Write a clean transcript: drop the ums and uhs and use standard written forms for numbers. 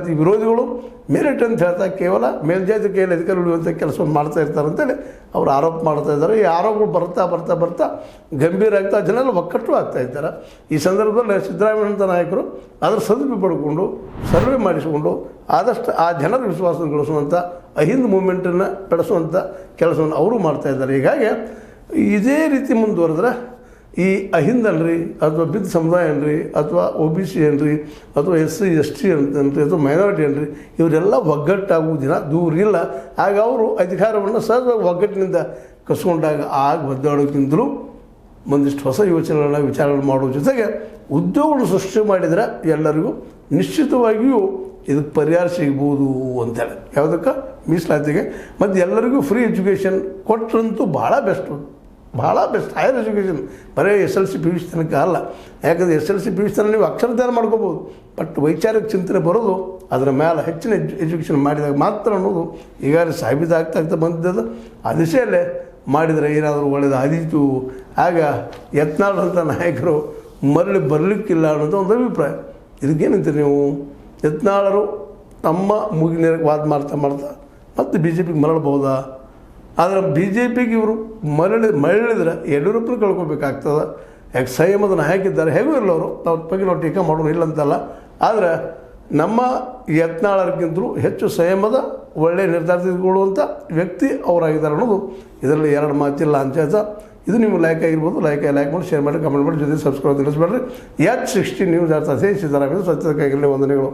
ಮೀಸಲಾತಿ ವಿರೋಧಿಗಳು ಮೆರಿಟ್ ಅಂತ ಹೇಳ್ತಾ ಕೇವಲ ಮೇಲ್ಜಾತಿ ಕೈಯಲ್ಲಿ ಅಧಿಕಾರ ಉಳಿಯುವಂಥ ಕೆಲಸವನ್ನು ಮಾಡ್ತಾ ಇರ್ತಾರೆ ಅಂತೇಳಿ ಅವರು ಆರೋಪ ಮಾಡ್ತಾ ಇದ್ದಾರೆ. ಈ ಆರೋಪಗಳು ಬರ್ತಾ ಗಂಭೀರ ಆಗ್ತಾ ಜನರೆಲ್ಲ ಒಕ್ಕಟ್ಟು ಆಗ್ತಾ ಇದ್ದಾರೆ. ಈ ಸಂದರ್ಭದಲ್ಲಿ ಸಿದ್ದರಾಮಯ್ಯನಂಥ ನಾಯಕರು ಅದರ ಸದುಪಯೋಗ ಪಡ್ಕೊಂಡು ಸರ್ವೆ ಮಾಡಿಸಿಕೊಂಡು ಆದಷ್ಟು ಆ ಜನರ ವಿಶ್ವಾಸಗೊಳಿಸುವಂಥ ಅಹಿಂದ್ ಮೂವ್ಮೆಂಟನ್ನು ಬೆಳೆಸುವಂಥ ಕೆಲಸವನ್ನು ಅವರು ಮಾಡ್ತಾಯಿದ್ದಾರೆ. ಹೀಗಾಗಿ ಇದೇ ರೀತಿ ಮುಂದುವರೆದ್ರೆ ಈ ಅಹಿಂದ್ ಅನ್ರಿ ಅಥವಾ ಬಿದ್ದ ಸಮುದಾಯ ಅನ್ರಿ ಅಥವಾ OBC ಅನ್ರಿ ಅಥವಾ SC ST ಅಂತನ್ರಿ ಅಥವಾ ಮೈನಾರಿಟಿ ಅನ್ರಿ ಇವರೆಲ್ಲ ಒಗ್ಗಟ್ಟಾಗುವುದಿನ ದೂರ ಇಲ್ಲ. ಆಗ ಅವರು ಅಧಿಕಾರವನ್ನು ಸಹಜವಾಗಿ ಒಗ್ಗಟ್ಟಿನಿಂದ ಕಸ್ಕೊಂಡಾಗ ಒದ್ದಾಡೋಕ್ಕಿಂತಲೂ ಒಂದಿಷ್ಟು ಹೊಸ ಯೋಚನೆಗಳನ್ನ ವಿಚಾರಗಳು ಮಾಡುವ ಜೊತೆಗೆ ಉದ್ಯೋಗಗಳು ಸೃಷ್ಟಿ ಮಾಡಿದರೆ ಎಲ್ಲರಿಗೂ ನಿಶ್ಚಿತವಾಗಿಯೂ ಇದಕ್ಕೆ ಪರಿಹಾರ ಸಿಗ್ಬೋದು ಅಂತೇಳಿ. ಯಾವುದಕ್ಕೆ? ಮೀಸಲಾತಿಗೆ. ಮತ್ತು ಎಲ್ಲರಿಗೂ ಫ್ರೀ ಎಜುಕೇಷನ್ ಕೊಟ್ಟರಂತೂ ಭಾಳ ಬೆಸ್ಟ್ ಹೈಯರ್ ಎಜುಕೇಷನ್. ಬರೀ SLC PUC ತನಕ ಅಲ್ಲ. ಯಾಕಂದರೆ SLC PUC ತನಕ ನೀವು ಅಕ್ಷರಧಾರ ಮಾಡ್ಕೋಬೋದು, ಬಟ್ ವೈಚಾರಿಕ ಚಿಂತನೆ ಬರೋದು ಅದರ ಮೇಲೆ ಹೆಚ್ಚಿನ ಎಜುಕೇಷನ್ ಮಾಡಿದಾಗ ಮಾತ್ರ ಅನ್ನೋದು ಈಗಾಗಲೇ ಸಾಬೀತಾಗ್ತಾ ಬಂದಿದ್ದದು. ಆ ದಿಶೆಯಲ್ಲೇ ಮಾಡಿದರೆ ಏನಾದರೂ ಒಳ್ಳೆಯದು ಆದೀತು. ಆಗ ಯತ್ನಾಳಂಥ ನಾಯಕರು ಮರಳಿ ಬರಲಿಕ್ಕಿಲ್ಲ ಅನ್ನೋದು ಒಂದು ಅಭಿಪ್ರಾಯ. ಇದಕ್ಕೇನಂತೀರಿ ನೀವು? ಯತ್ನಾಳರು ನಮ್ಮ ಮುಗಿನ ವಾದ ಮಾಡ್ತಾ ಮತ್ತು BJPಗೆ ಮರಳಬಹುದಾ? ಆದರೆ BJPಗೆ ಇವರು ಮರಳಿದ್ರೆ ಯಡಿಯೂರಪ್ಪನ ಕಳ್ಕೊಬೇಕಾಗ್ತದೆ. ಯಾಕೆ ಸಂಯಮದ ನಾಯಕಿದ್ದಾರೆ, ಹೇಗೂ ಇರಲ್ಲ ಅವರು, ಅವ್ರ ಬಗ್ಗೆ ನಾವು ಟೀಕೆ ಮಾಡೋರು ಇಲ್ಲ ಅಂತಲ್ಲ. ಆದರೆ ನಮ್ಮ ಯತ್ನಾಳರಿಗಿಂತಲೂ ಹೆಚ್ಚು ಸಂಯಮದ ಒಳ್ಳೆಯ ನಿರ್ಧಾರ ತೆಗೆದುಕೊಳ್ಳುವಂಥ ವ್ಯಕ್ತಿ ಅವರಾಗಿದ್ದಾರೆ ಅನ್ನೋದು ಇದರಲ್ಲಿ ಎರಡು ಮಾತಿಲ್ಲ ಅಂತ ಹೇಳ್ತಾ, ಇದು ನಿಮ್ಗೆ ಲೈಕ್ ಆಗಿರ್ಬೋದು. ಲೈಕ್ ಮಾಡಿ, ಶೇರ್ ಮಾಡಿ, ಕಮೆಂಟ್ ಮಾಡಿ, ಜೊತೆ ಸಬ್ಸ್ಕ್ರೈಬ್ ತಿಳಿಸ್ಬೇಡ್ರಿ. H16 ನ್ಯೂಸ್ ಸಿದ್ದರಾಮಯ್ಯ ಸತ್ಯಕ್ಕಾಗಿರಲಿ ವಂದನೆಗಳು.